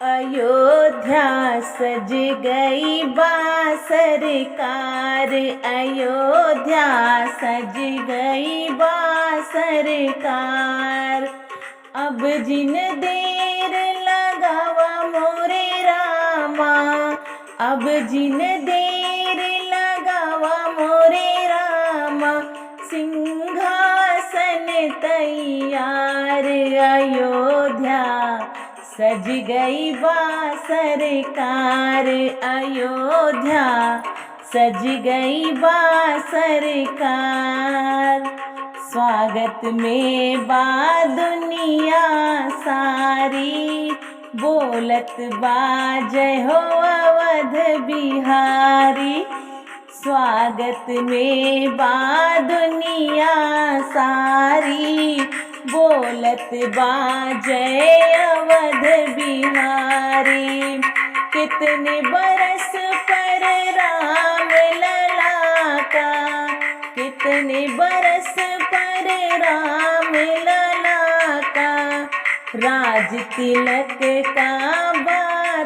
अयोध्या सज गई बा सरकार, अयोध्या सज गई बा सरकार। अब जिन देर लगावा मोरे रामा, अब जिन देर लगावा मोरे रामा, सिंहासन तैयार। अयोध्या सज गई बा सरकार, अयोध्या सज गई बा सरकार। स्वागत में बा दुनिया सारी, बोलत बा जय हो अवध बिहारी। स्वागत में बा दुनिया सारी, बोलत बा जय अवध बिहारी। कितने बरस पर राम लला का, कितने बरस पर राम लला का, राज तिलक का बा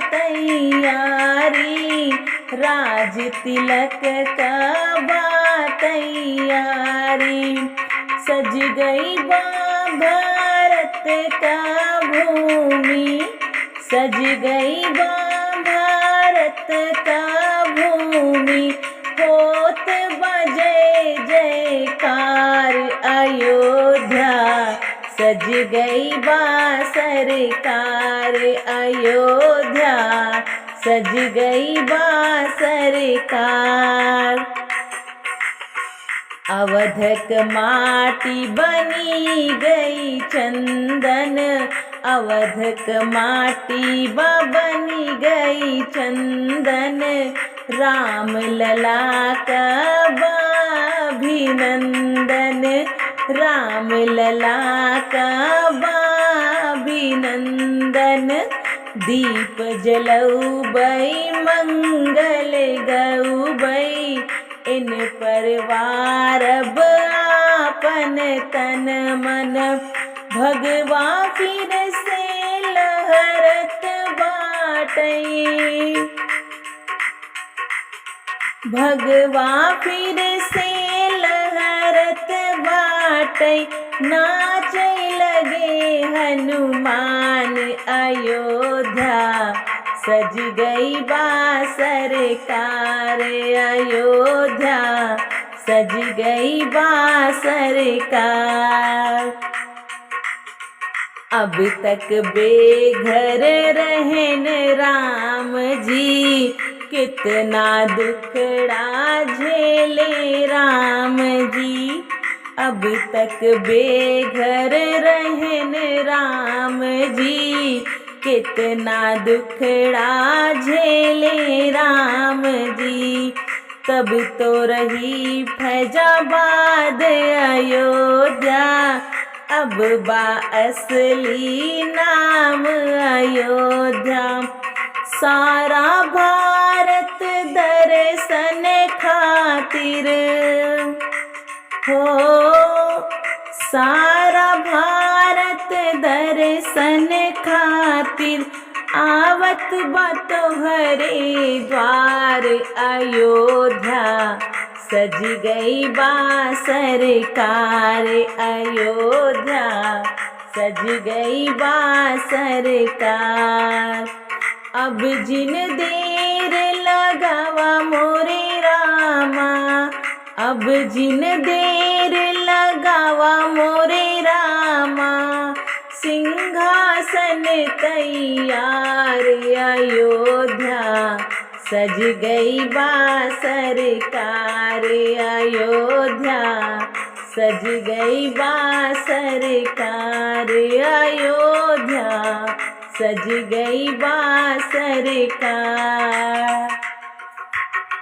तैयारी, राज तिलक का बा तैयारी। सज गई बा भारत का भूमि, सज गई बा भारत का भूमि, होत बजय जयकार। अयोध्या सज गई बा सरकार, अयोध्या सज गई बा सरकार। अवधक माटी बनी गई चंदन, अवधक माटी बनी गई चंदन। राम लला का अभिनंदन, राम लला का अभिनंदन। दीप जलौबई मंगल गौबई, इन परिवार अब आपन तन मन। भगवा फिर से लहरत बाटई, भगवा फिर से लहरत बाटई। नाच लगे हनुमान, अयोध्या सज गई बा सरकार, अयोध्या सज गई बा सरकार। अब तक बेघर रहन राम जी, कितना दुखड़ा झेले राम जी। अब तक बेघर रहन राम जी, कितना दुखड़ा झेले राम जी। तब तो रही फैजाबाद अयोध्या, अब बा असली नाम अयोध्या। सारा भारत दर्शन खातिर हो, सारा भारत दर्शन खातिर आवत बा तोहरे द्वार। अयोध्या सज गई बा सरकार, अयोध्या सज गई बा सरकार। अब जिन देर लगावा मोरे रामा, अब जिन देर लगावा मोरे रामा, सिंहासन तैयार। अयोध्या सज गई बा सरकार, अयोध्या सज गई बा सरकार, अयोध्या सज गई बा सरकार।